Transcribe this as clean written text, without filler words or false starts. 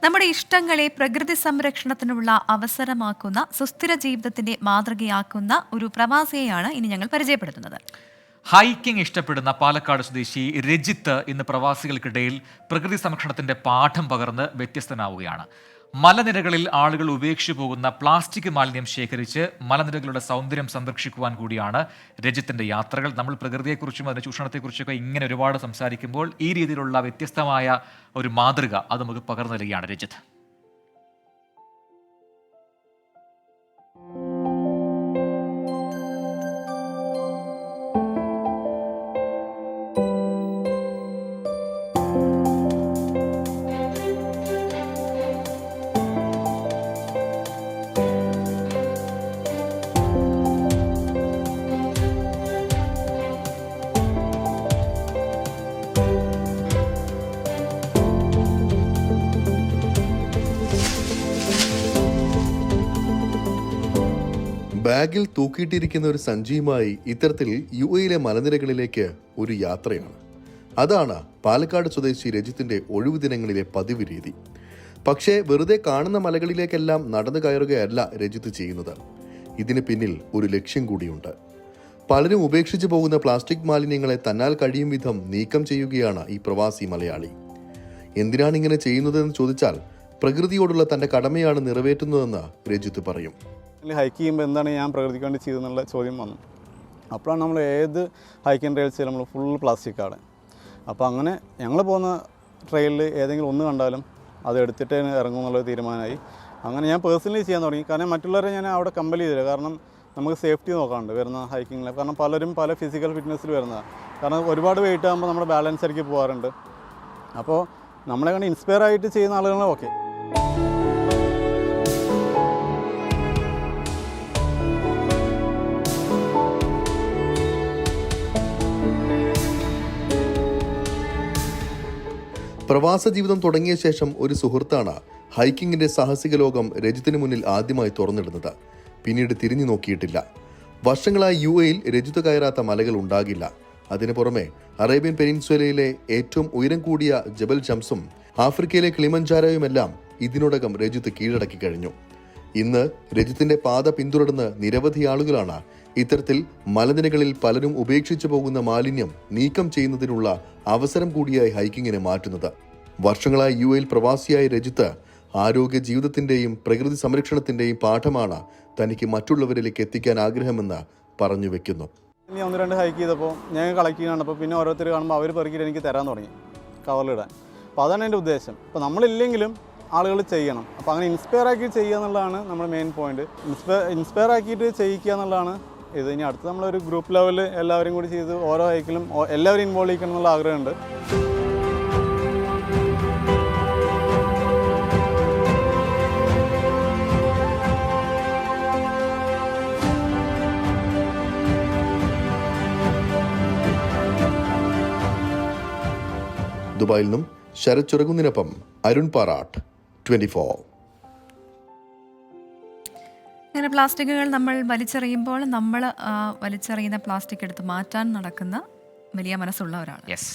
നമ്മുടെ ഇഷ്ടങ്ങളെ പ്രകൃതി സംരക്ഷണത്തിനുള്ള അവസരമാക്കുന്ന സുസ്ഥിര ജീവിതത്തിന്റെ മാതൃകയാക്കുന്ന ഒരു പ്രവാസിയെയാണ് ഇനി ഞങ്ങൾ പരിചയപ്പെടുത്തുന്നത്. ഹൈക്കിംഗ് ഇഷ്ടപ്പെടുന്ന പാലക്കാട് സ്വദേശി രജിത്ത് ഇന്ന് പ്രവാസികൾക്കിടയിൽ പ്രകൃതി സംരക്ഷണത്തിന്റെ പാഠം പകർന്ന് വ്യത്യസ്തനാവുകയാണ്. മലനിരകളിൽ ആളുകൾ ഉപേക്ഷിച്ചു പോകുന്ന പ്ലാസ്റ്റിക് മാലിന്യം ശേഖരിച്ച് മലനിരകളുടെ സൗന്ദര്യം സംരക്ഷിക്കുവാൻ കൂടിയാണ് രജിത്തിന്റെ യാത്രകൾ. നമ്മൾ പ്രകൃതിയെക്കുറിച്ചും അതിന്റെ ചൂഷണത്തെക്കുറിച്ചൊക്കെ ഇങ്ങനെ ഒരുപാട് സംസാരിക്കുമ്പോൾ ഈ രീതിയിലുള്ള വ്യത്യസ്തമായ ഒരു മാതൃക അത് നമുക്ക് പകർന്നു നൽകുകയാണ് രജിത്ത്. ബാഗിൽ തൂക്കിയിട്ടിരിക്കുന്ന ഒരു സഞ്ചിയുമായി ഇത്തരത്തിൽ യുഎയിലെ മലനിരകളിലേക്ക് ഒരു യാത്രയാണ്. അതാണ് പാലക്കാട് സ്വദേശി രജിത്തിന്റെ ഒഴിവു ദിനങ്ങളിലെ പതിവ് രീതി. പക്ഷേ വെറുതെ കാണുന്ന മലകളിലേക്കെല്ലാം നടന്നു കയറുകയല്ല രജിത്ത് ചെയ്യുന്നത്. ഇതിന് പിന്നിൽ ഒരു ലക്ഷ്യം കൂടിയുണ്ട്. പലരും ഉപേക്ഷിച്ചു പോകുന്ന പ്ലാസ്റ്റിക് മാലിന്യങ്ങളെ തന്നാൽ കഴിയും വിധം നീക്കം ചെയ്യുകയാണ് ഈ പ്രവാസി മലയാളി. എന്തിനാണ് ഇങ്ങനെ ചെയ്യുന്നതെന്ന് ചോദിച്ചാൽ പ്രകൃതിയോടുള്ള തന്റെ കടമയാണ് നിറവേറ്റുന്നതെന്ന് രജിത്ത് പറയും. ഹൈക്ക് ചെയ്യുമ്പോൾ എന്താണ് ഞാൻ പ്രകൃതിക്ക് വേണ്ടി ചെയ്തെന്നുള്ള ചോദ്യം വന്നു. അപ്പോഴാണ് നമ്മൾ ഏത് ഹൈക്കിംഗ് ട്രെയിൽസ് നമ്മൾ ഫുൾ പ്ലാസ്റ്റിക്കാണ്. അപ്പോൾ അങ്ങനെ ഞങ്ങൾ പോകുന്ന ട്രെയിലിൽ ഏതെങ്കിലും ഒന്ന് കണ്ടാലും അത് എടുത്തിട്ട് ഇറങ്ങും എന്നുള്ളത് തീരുമാനമായി. അങ്ങനെ ഞാൻ പേഴ്സണലി ചെയ്യാൻ തുടങ്ങി. കാരണം മറ്റുള്ളവരെ ഞാൻ അവിടെ കമ്പൽ ചെയ്തില്ല. കാരണം നമുക്ക് സേഫ്റ്റി നോക്കാറുണ്ട് വരുന്ന ഹൈക്കിങ്ങിൽ. കാരണം പലരും പല ഫിസിക്കൽ ഫിറ്റ്നസ്സിൽ വരുന്നതാണ്. കാരണം ഒരുപാട് വെയിറ്റ് ആകുമ്പോൾ നമ്മുടെ ബാലൻസ് ആയിരിക്കും പോകാറുണ്ട്. അപ്പോൾ നമ്മളെ കണ്ട് ഇൻസ്പയർ ആയിട്ട് ചെയ്യുന്ന ആളുകൾ ഓക്കെ. പ്രവാസ ജീവിതം തുടങ്ങിയ ശേഷം ഒരു സുഹൃത്താണ് ഹൈക്കിങ്ങിന്റെ സാഹസിക ലോകം രജിത്തിന് മുന്നിൽ ആദ്യമായി തുറന്നിടുന്നത്. പിന്നീട് തിരിഞ്ഞു നോക്കിയിട്ടില്ല. വർഷങ്ങളായി യുഎയിൽ രജിത്ത് കയറാത്ത മലകൾ ഉണ്ടാകില്ല. അതിനു പുറമെ അറേബ്യൻ പെനിൻസുലയിലെ ഏറ്റവും ഉയരം കൂടിയ ജബൽ ഷംസും ആഫ്രിക്കയിലെ കിളിമഞ്ചാരോയുമെല്ലാം ഇതിനോടകം രജിത്ത് കീഴടക്കി കഴിഞ്ഞു. ഇന്ന് രജിത്തിന്റെ പാത പിന്തുടർന്ന് നിരവധി ആളുകളാണ് ഇത്തരത്തിൽ മലനിരകളിൽ പലരും ഉപേക്ഷിച്ചു പോകുന്ന മാലിന്യം നീക്കം ചെയ്യുന്നതിനുള്ള അവസരം കൂടിയായി ഹൈക്കിങ്ങിനെ മാറ്റുന്നത്. വർഷങ്ങളായി യുഎയിൽ പ്രവാസിയായ രജിത്ത് ആരോഗ്യ ജീവിതത്തിന്റെയും പ്രകൃതി സംരക്ഷണത്തിന്റെയും പാഠമാണ് തനിക്ക് മറ്റുള്ളവരിലേക്ക് എത്തിക്കാൻ ആഗ്രഹമെന്ന് പറഞ്ഞു വെക്കുന്നു. ഇനി 1-2 ഹൈക്ക് ചെയ്തപ്പോൾ ഞാൻ കളക്ട് ചെയ്യുകയാണ്. പിന്നെ ഓരോരുത്തർ കാണുമ്പോൾ അവർ പെറുക്കിയിട്ട് എനിക്ക് തരാൻ തുടങ്ങി കവറിലിടാൻ. അപ്പോൾ അതാണ് എൻ്റെ ഉദ്ദേശം. അപ്പോൾ നമ്മളില്ലെങ്കിലും ആളുകൾ ചെയ്യണം. അപ്പോൾ അങ്ങനെ ഇൻസ്പയർ ആക്കി ചെയ്യുക എന്നുള്ളതാണ് നമ്മുടെ മെയിൻ പോയിന്റ്. ഇൻസ്പയർ ആക്കിയിട്ട് ചെയ്യിക്കുക എന്നുള്ളതാണ് ഇത്. ഇനി അടുത്ത് നമ്മളൊരു ഗ്രൂപ്പ് ലെവലിൽ എല്ലാവരും കൂടി ചെയ്ത് ഓരോ ഹൈക്കിലും എല്ലാവരും ഇൻവോൾവ് ചെയ്യിക്കണം എന്നുള്ള ആഗ്രഹമുണ്ട്. ദുബായിൽ നിന്നും ശരത് ചുരകുന്നിനൊപ്പം അരുൺ പാറാട്ട്, 24. അങ്ങനെ പ്ലാസ്റ്റിക്കുകൾ നമ്മൾ വലിച്ചെറിയുമ്പോൾ നമ്മൾ വലിച്ചെറിയുന്ന പ്ലാസ്റ്റിക് എടുത്ത് മാറ്റാൻ നടക്കുന്ന വലിയ മനസ്സുള്ള ഒരാൾ. യെസ്.